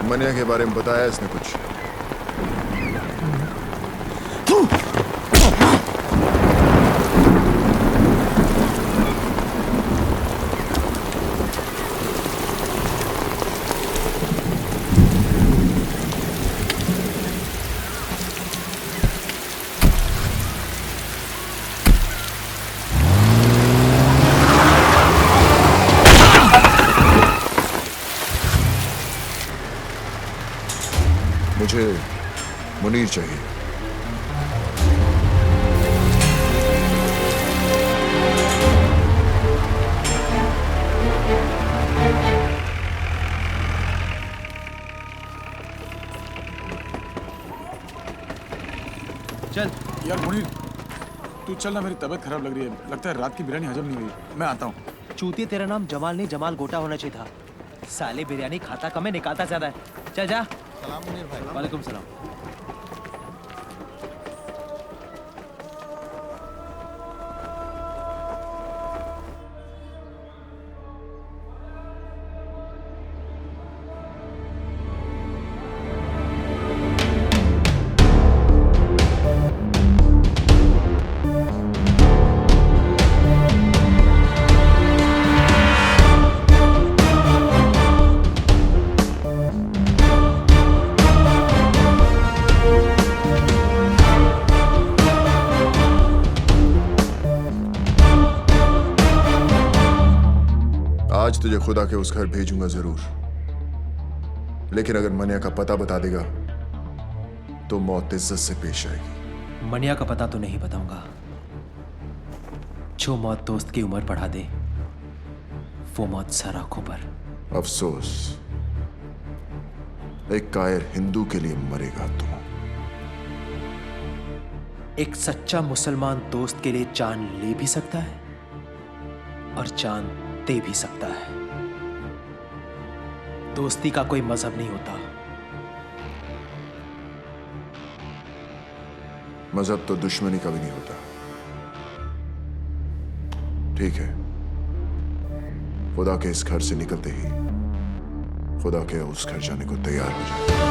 मनिया के बारे में बताया इसने कुछ? मुझे मुनीर चाहिए। चल यार मुनीर, तू चल ना, मेरी तबीयत खराब लग रही है। लगता है रात की बिरयानी हजम नहीं हुई। मैं आता हूँ। चूतिया, तेरा नाम जमाल नहीं जमाल गोटा होना चाहिए था। साले बिरयानी खाता कम है, निकालता ज्यादा है। चल जा। सलाम मुनीर भाई। वालेकुम सलाम। आज तुझे खुदा के उस घर भेजूंगा जरूर, लेकिन अगर मनिया का पता बता देगा तो मौत इज्जत से पेश आएगी। मनिया का पता तो नहीं बताऊंगा। जो मौत दोस्त की उम्र बढ़ा दे वो मौत सर आंखों पर। अफसोस, एक कायर हिंदू के लिए मरेगा तू। एक सच्चा मुसलमान दोस्त के लिए जान ले भी सकता है और जान दे भी सकता है। दोस्ती का कोई मजहब नहीं होता। मजहब तो दुश्मनी का भी नहीं होता। ठीक है, खुदा के इस घर से निकलते ही खुदा के उस घर जाने को तैयार हो जाए।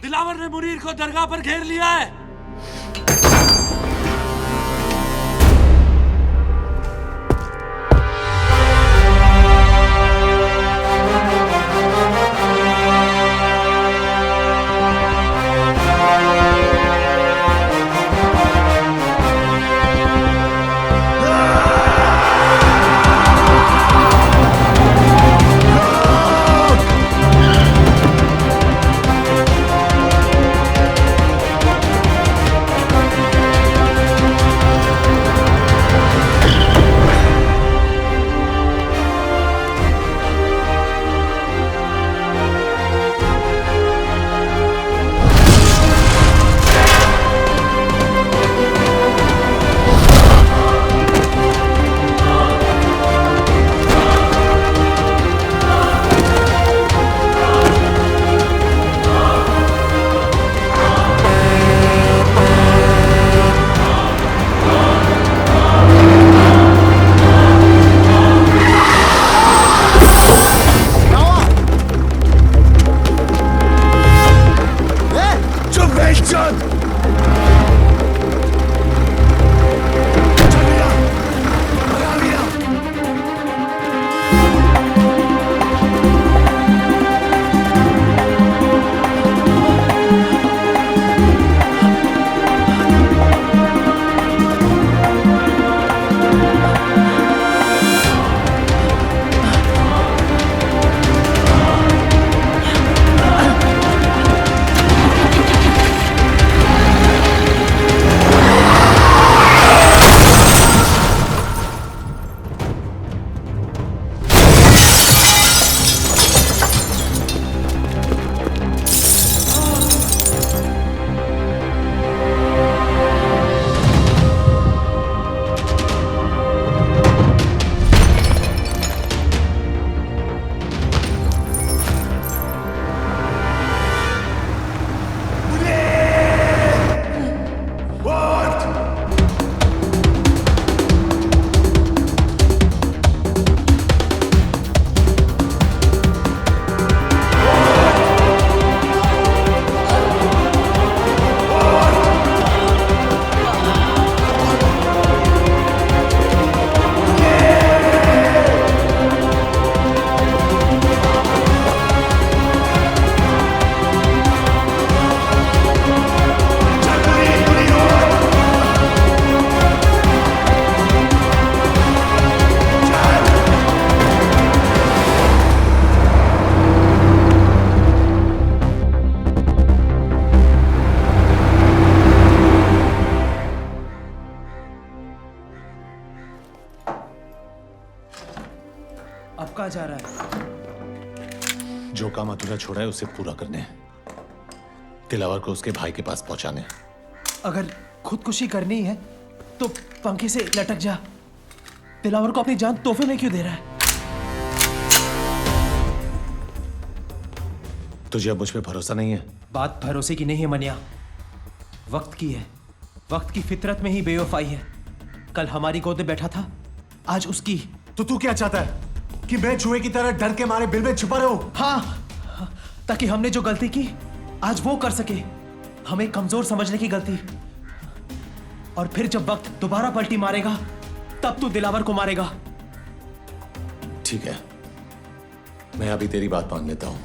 दिलावर ने मुनीर को दरगाह पर घेर लिया है। अधूरा छोड़ा है उसे पूरा करने, दिलावर को उसके भाई के पास पहुंचाने। अगर खुदकुशी करनी है तो पंखे से लटक जा। दिलावर को अपनी जान तोहफे में क्यों दे रहा है? तुझे अब मुझ पे भरोसा नहीं है? बात भरोसे की नहीं है मनिया, वक्त की है। वक्त की फितरत में ही बेवफाई है। कल हमारी गोद में बैठा था, आज उसकी। तो तू क्या चाहता है कि मैं चूहे की तरह डर के मारे बिल में छुपा रहूं? हाँ, ताकि हमने जो गलती की आज वो कर सके। हमें कमजोर समझने की गलती। और फिर जब वक्त दोबारा पलटी मारेगा तब तू दिलावर को मारेगा। ठीक है, मैं अभी तेरी बात मान लेता हूं,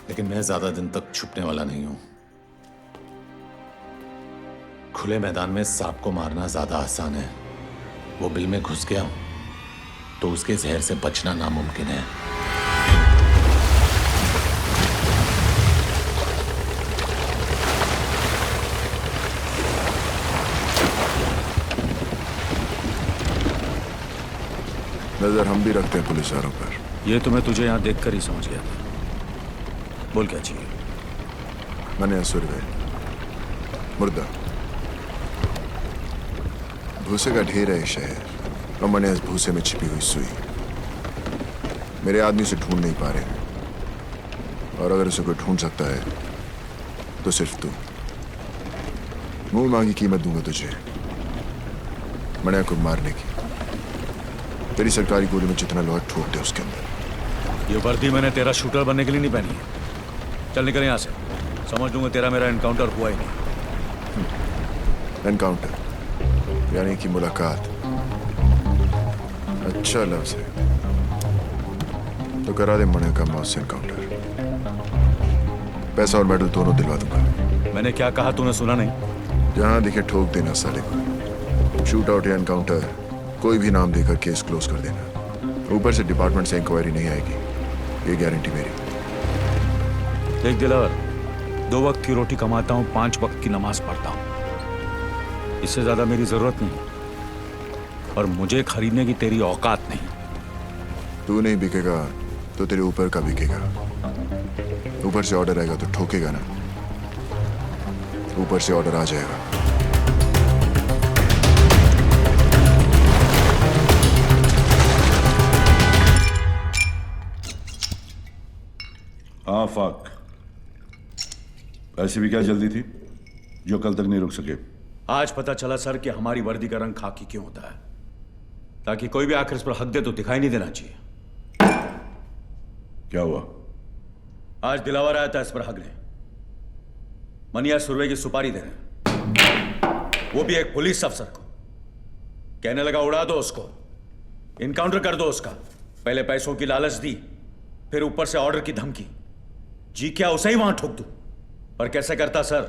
लेकिन मैं ज्यादा दिन तक छुपने वाला नहीं हूं। खुले मैदान में सांप को मारना ज्यादा आसान है। वो बिल में घुस गया तो उसके जहर से बचना नामुमकिन है। नजर हम भी रखते हैं पुलिस वालों पर। ये तो मैं तुझे यहाँ देखकर ही समझ गया था। बोल क्या चाहिए? मनिया सुरवे, मुर्दा, भूसे का ढेर है शहर, और मनिया इस भूसे में छिपी हुई सुई। मेरे आदमी से ढूंढ नहीं पा रहे, और अगर उसे कोई ढूंढ सकता है तो सिर्फ तू। मुंह मांगी कीमत दूंगा तुझे मनिया को मारने की। तेरी सरकारी गोली में जितना लोहा ठोक दे उसके अंदर। ये वर्दी मैंने तेरा शूटर बनने के लिए नहीं पहनी है। चल निकल यहाँ से, समझ लूंगा तेरा मेरा एनकाउंटर हुआ ही नहीं। एनकाउंटर यानी कि मुलाकात। अच्छा लफ्ज है, तो करा दे मनिया का मौत से एनकाउंटर। पैसा और मेडल दोनों दिलवा दूंगा। मैंने क्या कहा तूने सुना नहीं? जहां दिखे ठोक देना साले को। शूट आउट या एनकाउंटर, कोई भी नाम देकर केस क्लोज कर देना। ऊपर से डिपार्टमेंट से इंक्वायरी नहीं आएगी, ये गारंटी मेरी। देख दिलावर, 2 वक्त की रोटी कमाता हूँ, 5 वक्त की नमाज पढ़ता हूँ। इससे ज्यादा मेरी जरूरत नहीं, और मुझे खरीदने की तेरी औकात नहीं। तू नहीं बिकेगा तो तेरे ऊपर का बिकेगा। ऊपर से ऑर्डर आएगा तो ठोकेगा ना। ऊपर से ऑर्डर आ जाएगा। हाँ फाक, ऐसी भी क्या जल्दी थी जो कल तक नहीं रुक सके? आज पता चला सर कि हमारी वर्दी का रंग खाकी क्यों होता है, ताकि कोई भी आखिर इस पर हक दे तो दिखाई नहीं देना चाहिए। क्या हुआ? आज दिलावर आया था इस पर हक ले। मनिया सुरवे की सुपारी दे रहे, वो भी एक पुलिस अफसर को। कहने लगा उड़ा दो उसको, इनकाउंटर कर दो उसका। पहले पैसों की लालच दी, फिर ऊपर से ऑर्डर की धमकी। जी क्या उसे ही वहां ठोक दूं? पर कैसे करता सर?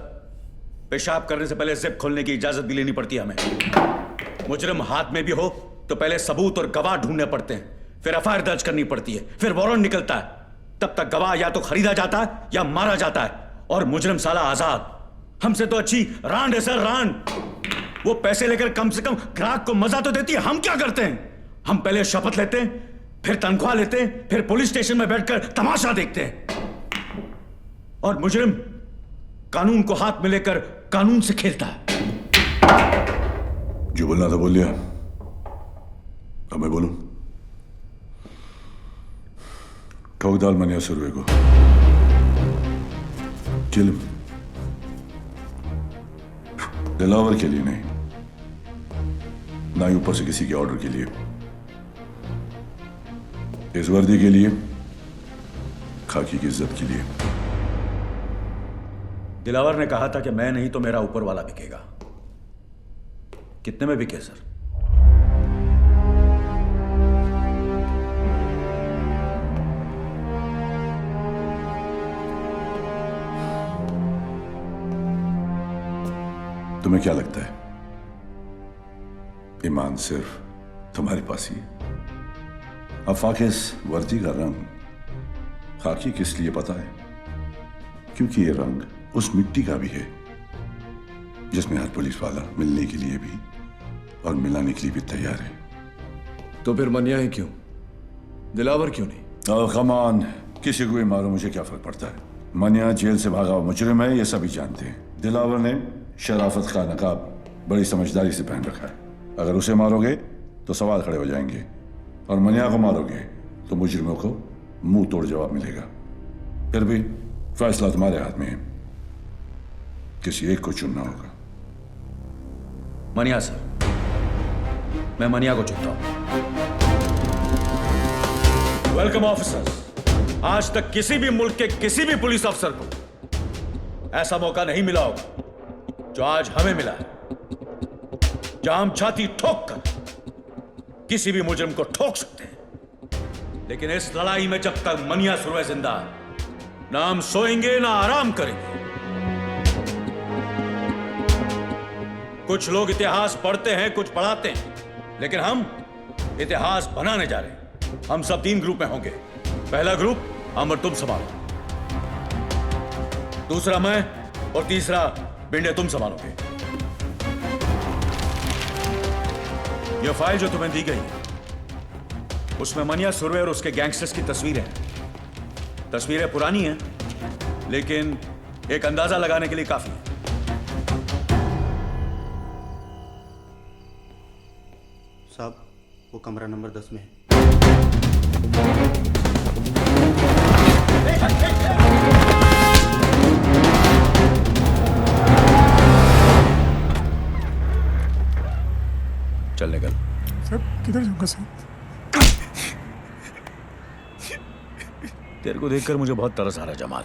पेशाब करने से पहले जिप खोलने की इजाजत भी लेनी पड़ती है हमें। मुजरिम हाथ में भी हो तो पहले सबूत और गवाह ढूंढने पड़ते हैं, फिर एफआईआर दर्ज करनी पड़ती है, फिर वारंट निकलता है। तब तक गवाह या तो खरीदा जाता है या मारा जाता है, और मुजरिम साला आजाद। हमसे तो अच्छी रांड है सर, रांड। वो पैसे लेकर कम से कम ग्राहक को मजा तो देती है। हम क्या करते हैं? हम पहले शपथ लेते हैं, फिर तनख्वाह लेते हैं, फिर पुलिस स्टेशन में बैठकर तमाशा देखते हैं। और मुजरिम कानून को हाथ में लेकर कानून से खेलता है। जो बोलना था बोल लिया, अब मैं बोलूं? ठोक डाल मनिया सुरवे को, किल। दिलावर के लिए नहीं, ना ही ऊपर से किसी के ऑर्डर के लिए, इस वर्दी के लिए, खाकी की इज्जत के लिए। दिलावर ने कहा था कि मैं नहीं तो मेरा ऊपर वाला बिकेगा। कितने में बिके सर? तुम्हें क्या लगता है ईमान सिर्फ तुम्हारे पास ही है? आफाक, इस वर्दी का रंग खाकी किस लिए पता है? क्योंकि ये रंग उस मिट्टी का भी है जिसमें हर पुलिस वाला मिलने के लिए भी और मिलाने के लिए भी तैयार है। तो फिर मनिया ही क्यों? दिलावर क्यों नहीं? कम ऑन, किसी को भी मारो, मुझे क्या फर्क पड़ता है। मनिया जेल से भागा हुआ मुजरिम है, ये सभी जानते हैं। दिलावर ने शराफत का नकाब बड़ी समझदारी से पहन रखा है। अगर उसे मारोगे तो सवाल खड़े हो जाएंगे, और मनिया को मारोगे तो मुजरिमों को मुंह तोड़ जवाब मिलेगा। फिर भी फैसला तुम्हारे हाथ में है, किसी एक को चुनना होगा। मनिया सर, मैं मनिया को चुनता हूं। Welcome officers. आज तक किसी भी मुल्क के किसी भी पुलिस अफसर को ऐसा मौका नहीं मिला होगा जो आज हमें मिला है, जहां हम छाती ठोक कर किसी भी मुजरिम को ठोक सकते हैं। लेकिन इस लड़ाई में जब तक मनिया सुरवे जिंदा है, ना हम सोएंगे ना आराम करेंगे। कुछ लोग इतिहास पढ़ते हैं, कुछ पढ़ाते हैं, लेकिन हम इतिहास बनाने जा रहे हैं। हम सब 3 ग्रुप में होंगे। पहला ग्रुप अमर तुम संभालो, दूसरा मैं, और तीसरा बिंडे तुम संभालोगे। यह फाइल जो तुम्हें दी गई है, उसमें मनिया सुरवे और उसके गैंगस्टर्स की तस्वीरें हैं। तस्वीरें पुरानी हैं, लेकिन एक अंदाजा लगाने के लिए काफी है। साहब, वो कमरा नंबर 10 में है। चल निकल। साहब किधर जाऊंगा साहब? तेरे को देखकर मुझे बहुत तरस आ रहा है जमाल।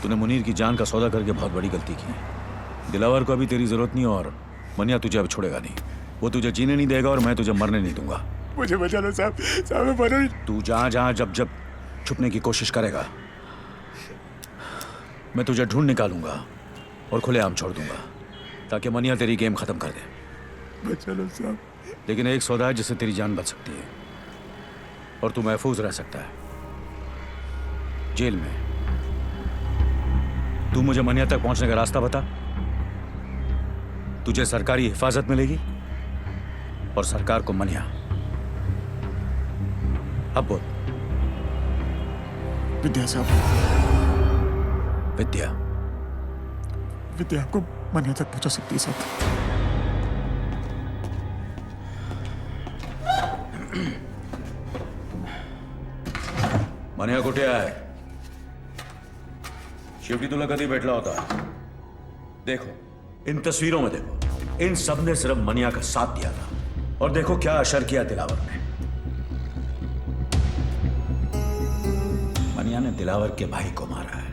तूने मुनीर की जान का सौदा करके बहुत बड़ी गलती की। दिलावर को अभी तेरी जरूरत नहीं, और मनिया तुझे अब छोड़ेगा नहीं। वो तुझे जीने नहीं देगा और मैं तुझे मरने नहीं दूंगा। मुझे बचा लो साहब, साहब मैं मर रही। तू जहां जहां जब जब छुपने की कोशिश करेगा, मैं तुझे ढूंढ निकालूंगा और खुलेआम छोड़ दूंगा, ताकि मनिया तेरी गेम खत्म कर दे। बचा लो साहब। लेकिन एक सौदा है जिससे तेरी जान बच सकती है और तू महफूज रह सकता है जेल में। तू मुझे मनिया तक पहुंचने का रास्ता बता। तुझे सरकारी हिफाजत मिलेगी और सरकार को मनिया। अब बोल। विद्या साहब, विद्या। विद्या आपको मनिया तक पहुंचा सकती है साहब। मनिया कुठे आहे? शेवटी तुला कधी भेटला होता? देखो, इन तस्वीरों में देखो, इन सब ने सिर्फ मनिया का साथ दिया था, और देखो क्या असर किया दिलावर ने। मनिया ने दिलावर के भाई को मारा है।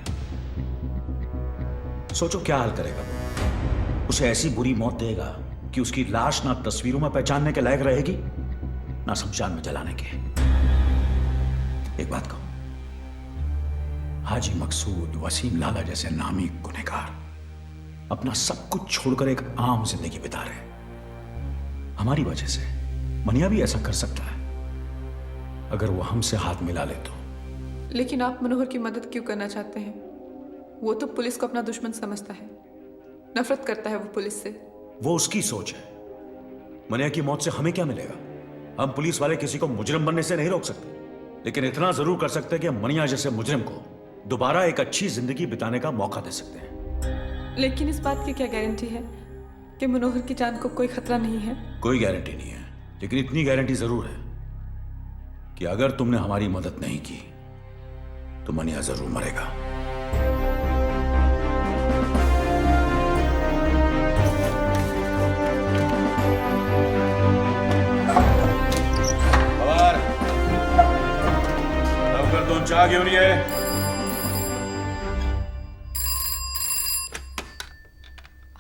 सोचो क्या हाल करेगा वो। उसे ऐसी बुरी मौत देगा कि उसकी लाश ना तस्वीरों में पहचानने के लायक रहेगी, ना शमशान में जलाने के। एक बात कहूं, हाजी मकसूद, वसीम लाला जैसे नामी गुनहगार अपना सब कुछ छोड़कर एक आम जिंदगी बिता रहे हैं हमारी वजह से। मनिया भी ऐसा कर सकता है अगर वो हमसे हाथ मिला ले तो। लेकिन आप मनोहर की मदद क्यों करना चाहते हैं? वो तो पुलिस को अपना दुश्मन समझता है, नफरत करता है वो पुलिस से। वो उसकी सोच है। मनिया की मौत से हमें क्या मिलेगा? हम पुलिस वाले किसी को मुजरिम बनने से नहीं रोक सकते, लेकिन इतना जरूर कर सकते हैं कि मनिया जैसे मुजरिम को दोबारा एक अच्छी जिंदगी बिताने का मौका दे सकते हैं। लेकिन इस बात की क्या गारंटी है कि मनोहर की जान को कोई खतरा नहीं है? कोई गारंटी नहीं है, लेकिन इतनी गारंटी जरूर है कि अगर तुमने हमारी मदद नहीं की तो मनिया जरूर मरेगा। लवकर 2 चहा घेऊन ये।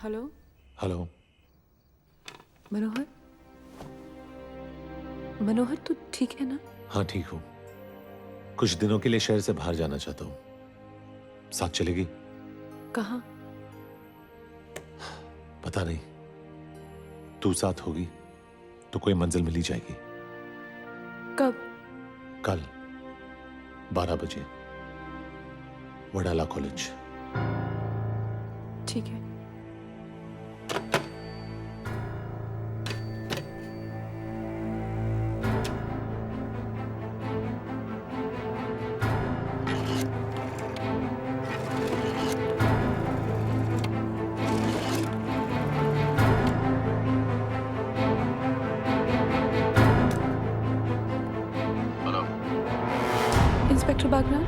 Hello hello. मनोहर, मनोहर तू ठीक है ना? हाँ ठीक हूँ। कुछ दिनों के लिए शहर से बाहर जाना चाहता हूँ, साथ चलेगी? कहाँ? पता नहीं, तू साथ होगी तो कोई मंजिल मिल ही जाएगी। कब? कल 12 बजे वडाला कॉलेज। ठीक है। बागनान?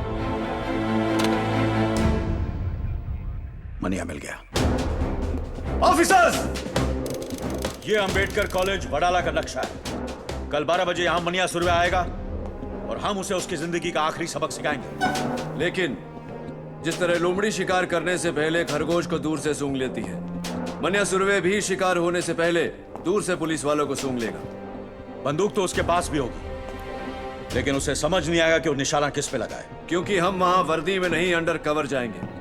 मनिया मिल गया। ऑफिसर्स, ये अंबेडकर कॉलेज वडाला का नक्शा है। कल 12 बजे यहां मनिया सुरवे आएगा और हम उसे उसकी जिंदगी का आखिरी सबक सिखाएंगे। लेकिन जिस तरह लोमड़ी शिकार करने से पहले खरगोश को दूर से सूंघ लेती है, मनिया सुरवे भी शिकार होने से पहले दूर से पुलिस वालों को सूंघ लेगा। बंदूक तो उसके पास भी होगी, लेकिन उसे समझ नहीं आएगा कि वो निशाना किस पे लगाए। क्योंकि हम वहां वर्दी में नहीं, अंडर कवर जाएंगे।